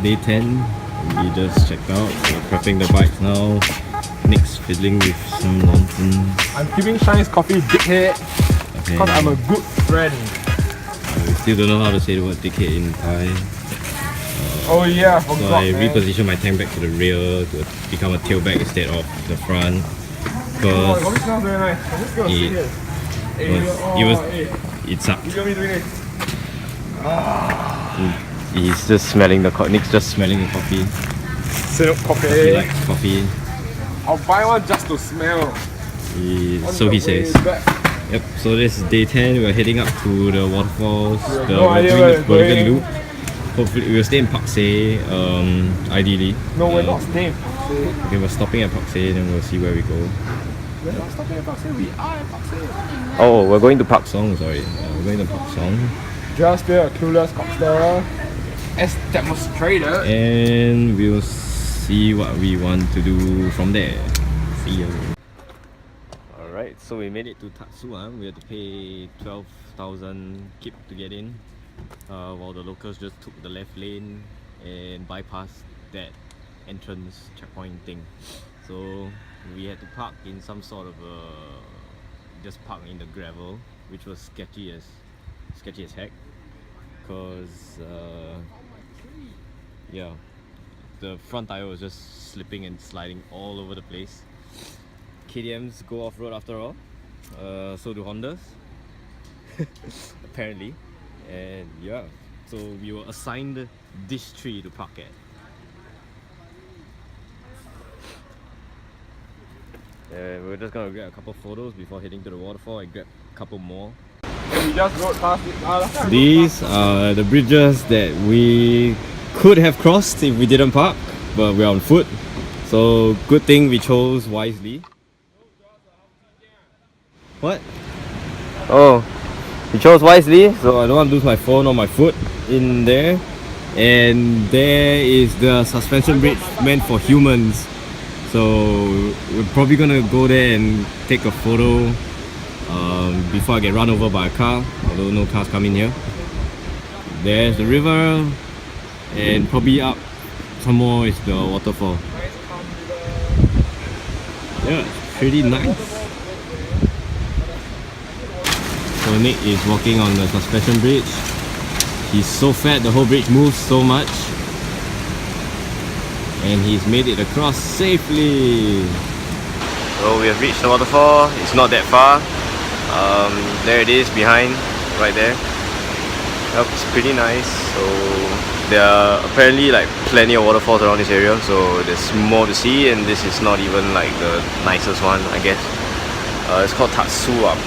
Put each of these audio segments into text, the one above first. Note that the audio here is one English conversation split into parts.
day 10. We just checked out. We're prepping the bikes now. Nick's fiddling with some nonsense. I'm giving Shine's coffee dickhead because I'm a good friend. We still don't know how to say the word dickhead in Thai. Oh yeah, I So forgot, I man. repositioned my tank back to the rear to become a tailback instead of the front. Oh, Because it smells very nice. I'm just gonna sit here. it sucked. You got me doing it. He's just smelling the coffee. Nick's just smelling the coffee. Syrup He coffee. likes coffee. I'll buy one just to smell. So he says. Yep, so this is day 10. We're heading up to the waterfalls. No idea we're where doing the we're Bolaven going. loop. Hopefully, we'll stay in Pak Se, ideally. No, we're not staying. Okay, we're stopping at Pak Se, then we'll see where we go. We're not stopping at Pak Se, we are at Pak Se. Oh, we're going to Pak Song, sorry. We're going to Pak Song. Just a clueless cockster. As demonstrated. And we'll see what we want to do from there. See you. Alright, so we made it to Tatsuan. We had to pay 12,000 kip to get in. While the locals just took the left lane and bypassed that entrance checkpoint thing. So we had to park in some sort of just park in the gravel, which was sketchy as heck. Because yeah, the front tire was just slipping and sliding all over the place. KTMs go off road after all, so do Hondas apparently. And yeah, so we were assigned this tree to park at. We're just gonna get a couple photos before heading to the waterfall. I grabbed a couple more. We just rode past it. These are the bridges that we could have crossed if we didn't park, but we're on foot. So good thing we chose wisely. What? Oh. We chose wisely, so I don't want to lose my phone or my foot in there. And there is the suspension bridge meant for humans. So we're probably gonna go there and take a photo before I get run over by a car, although no cars come in here. There's the river, and probably up some more is the waterfall. Yeah, it's pretty nice. So Nick is walking on the suspension bridge. He's so fat, the whole bridge moves so much. And he's made it across safely. So we have reached the waterfall. It's not that far. There it is behind, right there. Yep, it's pretty nice. So there are apparently like plenty of waterfalls around this area, so there's more to see, and this is not even like the nicest one, I guess. It's called Tatsuan.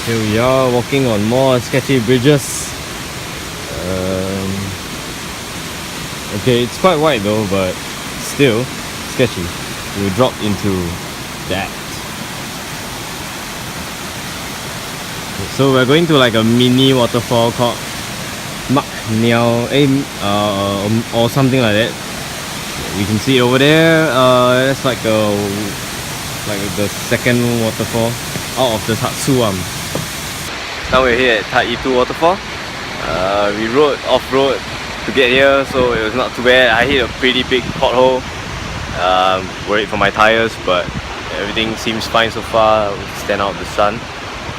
Here we are walking on more sketchy bridges. Okay, it's quite wide though, but still sketchy. We dropped into that. So we're going to like a mini waterfall called Mak Niao or something like that. We can see it over there. That's like the second waterfall out of the Tatsuan. Now we're here at Taitu waterfall. We rode off-road to get here, so it was not too bad. I hit a pretty big pothole. Worried for my tires, but everything seems fine so far. Stand out the sun.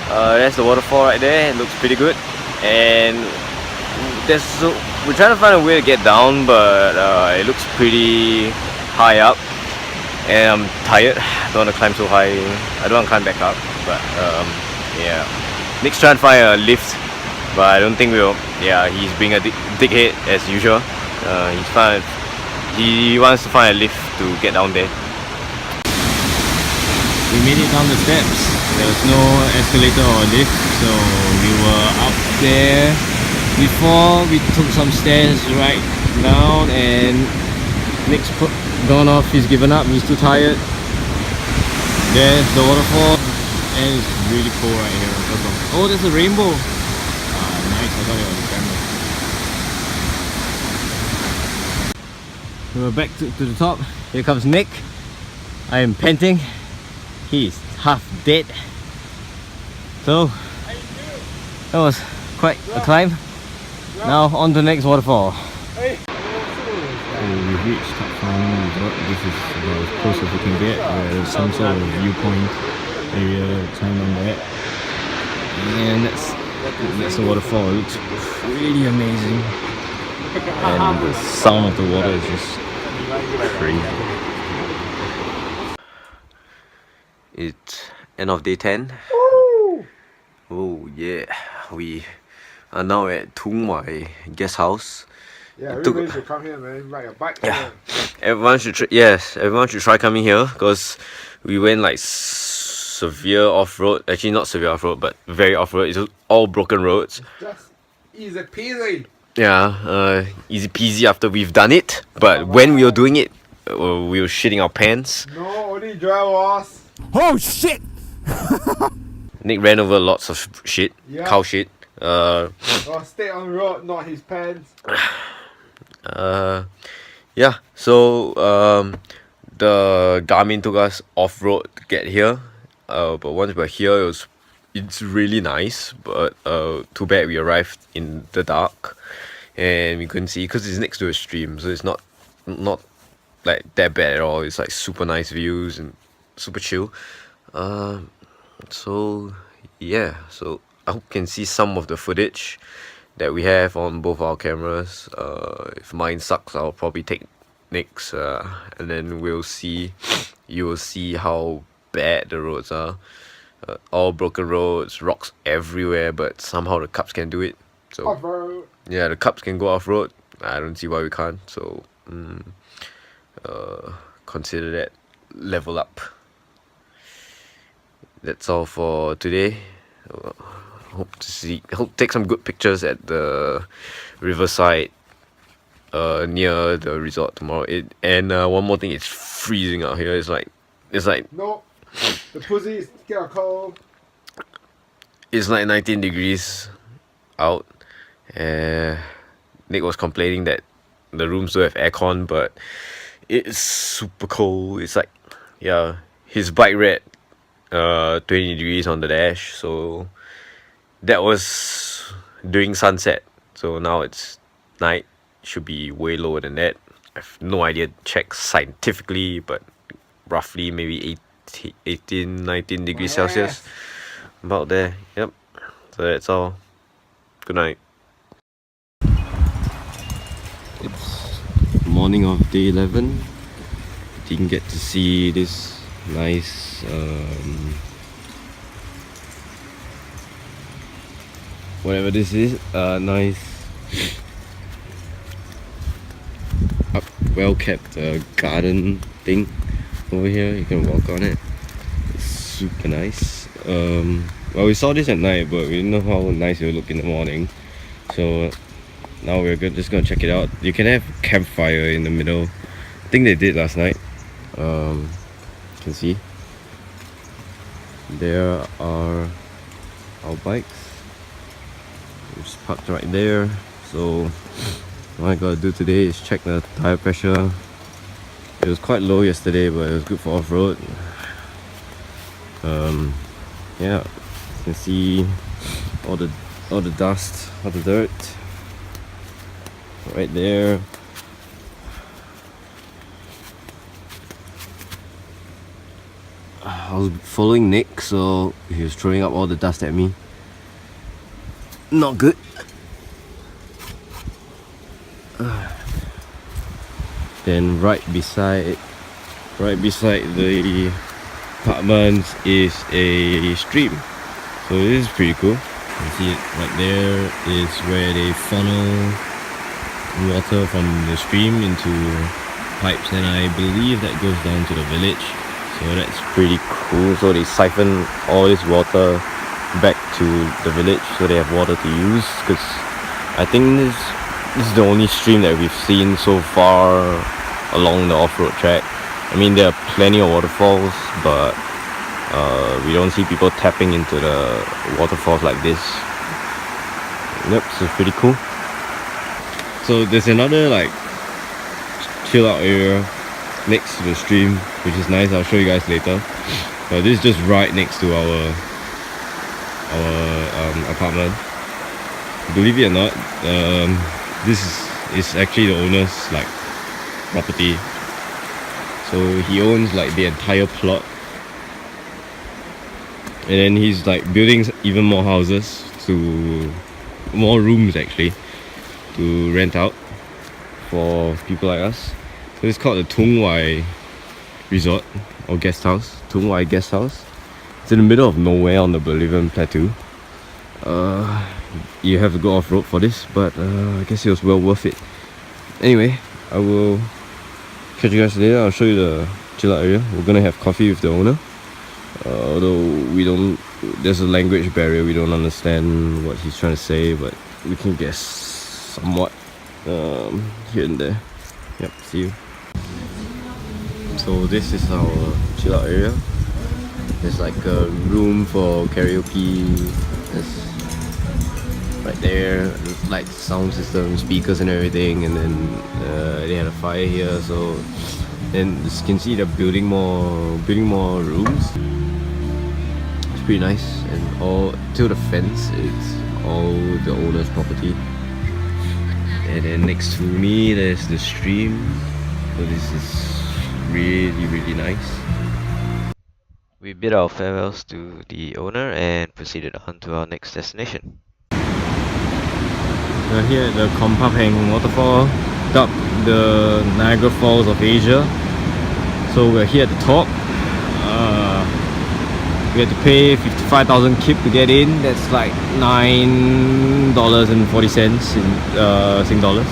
That's the waterfall right there. It looks pretty good. And we're trying to find a way to get down, but it looks pretty high up. And I'm tired. I don't want to climb so high. I don't want to climb back up, but yeah. Nick's trying to find a lift, but I don't think we'll. Yeah, he's being a dickhead as usual. He wants to find a lift to get down there. We made it down the steps. There was no escalator or lift, so we were up there before. We took some stairs right down, and Nick's gone off. He's given up. He's too tired. There's the waterfall. And it's really cool right here. Oh, there's a rainbow. Nice. I thought it was a camera. We're back to the top. Here comes Nick. I am panting. He's half dead. So that was quite a climb. Now on to the next waterfall. Hey. We've reached Top Farm Resort. This is about as close as we can get. There's some sort of viewpoint area time on that. And that's the waterfall. It looks pretty amazing. And the sound of the water is just crazy. It's end of day 10. Oh yeah, we are now at Tung Wai guest house. Yeah, everybody should come here, man. Ride a bike. Yeah, everyone should everyone should try coming here because we went like severe off-road. Actually, not severe off-road, but very off-road. It's all broken roads. Just easy peasy. Yeah, easy peasy after we've done it. But when we were doing it, we were shitting our pants. No, only dry was. Oh shit! Nick ran over lots of shit, Yeah. cow shit. Stay on the road, not his pants. Yeah, so the Garmin took us off-road to get here, but once we're here it's really nice, but too bad we arrived in the dark and we couldn't see because it's next to a stream, so it's not like that bad at all. It's like super nice views and super chill. So yeah, so I hope you can see some of the footage that we have on both our cameras. If mine sucks, I'll probably take Nick's, and then you will see how bad the roads are. All broken roads, rocks everywhere, but somehow the Cubs can do it. So Off-road. yeah, the Cubs can go off-road. I don't see why we can't. So consider that level up. That's all for today. Hope to take some good pictures at the riverside near the resort tomorrow. One more thing, it's freezing out here. It's like No, the pussies get cold. it's like 19 degrees out. Nick was complaining that the rooms don't have aircon, but it's super cold. It's like, yeah, his bike read 20 degrees on the dash, so that was during sunset. So now it's night, should be way lower than that. I have no idea, check scientifically, but roughly maybe 18, 19 degrees Celsius, about there. Yep, so that's all. Good night. It's morning of day 11. Didn't get to see this nice whatever this is, nice well kept garden thing over here. You can walk on it. It's super nice. Well, we saw this at night, but we didn't know how nice it would look in the morning, so now we're just gonna check it out. You can have campfire in the middle. I think they did last night. You can see there are our bikes. It's parked right there. So what I gotta do today is check the tire pressure. It was quite low yesterday, but it was good for off-road. Yeah, you can see all the dust, all the dirt right there. I was following Nick, so he was throwing up all the dust at me. Not good. Then right beside the apartments is a stream, so this is pretty cool. You can see it right there is where they funnel water from the stream into pipes, and I believe that goes down to the village. So that's pretty cool. So they siphon all this water back to the village so they have water to use, because I think this is the only stream that we've seen so far along the off-road track. I mean, there are plenty of waterfalls, but we don't see people tapping into the waterfalls like this. Yep, so it's pretty cool. So there's another like chill out area next to the stream, which is nice. I'll show you guys later. But this is just right next to our apartment. believe it or not, this is actually the owner's like property. So he owns like the entire plot, and then he's like building even more houses, to more rooms actually, to rent out for people like us. So it's called the Tung Wai Resort or Guest House. Tung Wai Guest House. It's in the middle of nowhere on the Bolaven Plateau. You have to go off-road for this, but I guess it was well worth it. Anyway, I will catch you guys later. I'll show you the chill out area. We're gonna have coffee with the owner. Although there's a language barrier, we don't understand what he's trying to say, but we can guess somewhat here and there. Yep, see you. So this is our chill out area. There's like a room for karaoke. There's right there, there's like sound system, speakers and everything, and then they had a fire here. So then as you can see, they're building more rooms. It's pretty nice, and all till the fence, it's all the owner's property. And then next to me, there's the stream. So this is really nice. We bid our farewells to the owner and proceeded on to our next destination. We're here at the Kompapeng waterfall, dubbed the Niagara Falls of Asia. So we're here at the top. We had to pay 55,000 kip to get in. That's like $9.40 in Sing dollars.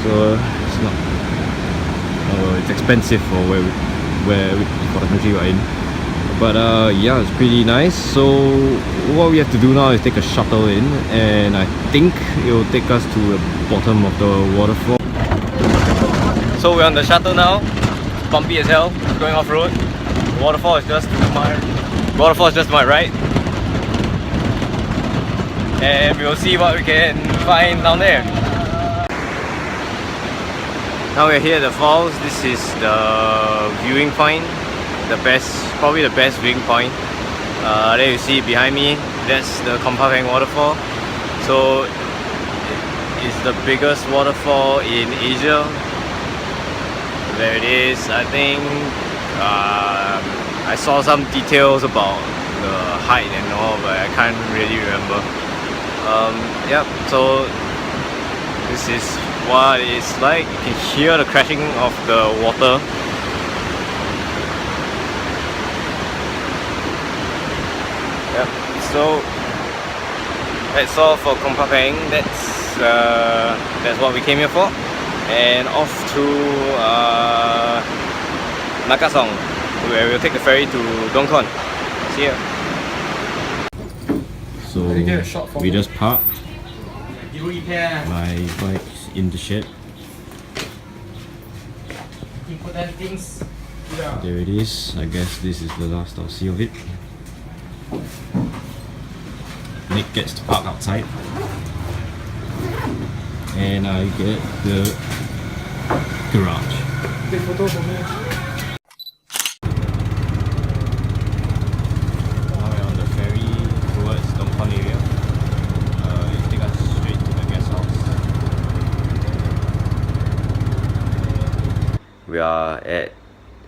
So it's not. It's expensive for for the country we're in. But yeah, it's pretty nice. So what we have to do now is take a shuttle in, and I think it will take us to the bottom of the waterfall. So we're on the shuttle now. It's bumpy as hell, going off road. The waterfall is just to my right. And we'll see what we can find down there. Now we're here at the falls. This is the viewing point. Probably the best viewing point. There you see behind me, that's the Kompapeng waterfall. So it's the biggest waterfall in Asia. There it is. I think I saw some details about the height and all, but I can't really remember. Yep, so this is what it's like. You can hear the crashing of the water. Yep, so that's all for Kompapeng. That's what we came here for. And off to Nakasong, where we'll take the ferry to Dongkon. See ya. So we just parked. My bike's in the shed. There it is. I guess this is the last I'll see of it. Nick gets to park outside, and I get the garage. Take photos of me. Now we're on the ferry towards Dongkon area. It'll take us straight to the guest house. We are at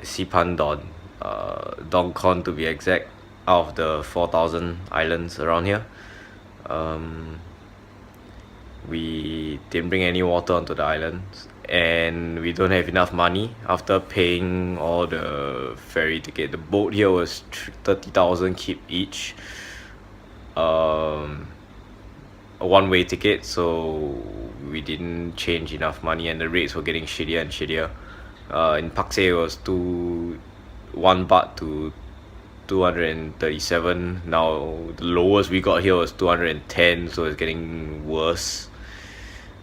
Sipandon, Dongkon to be exact, out of the 4,000 islands around here. We didn't bring any water onto the islands, and we don't have enough money after paying all the ferry ticket. The boat here was 30,000 kip each, a one-way ticket, so we didn't change enough money, and the rates were getting shittier and shittier. In Paksay it was 1 baht to 237. Now the lowest we got here was 210, so it's getting worse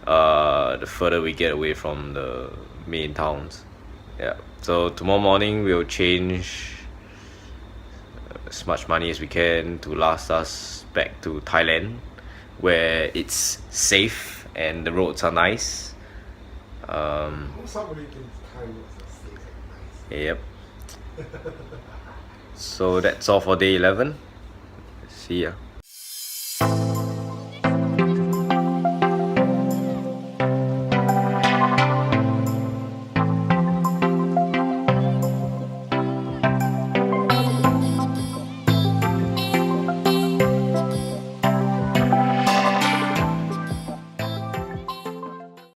the further we get away from the main towns. Yeah, so tomorrow morning we'll change as much money as we can to last us back to Thailand, where it's safe and the roads are nice. Yep. So that's all for day 11. See ya.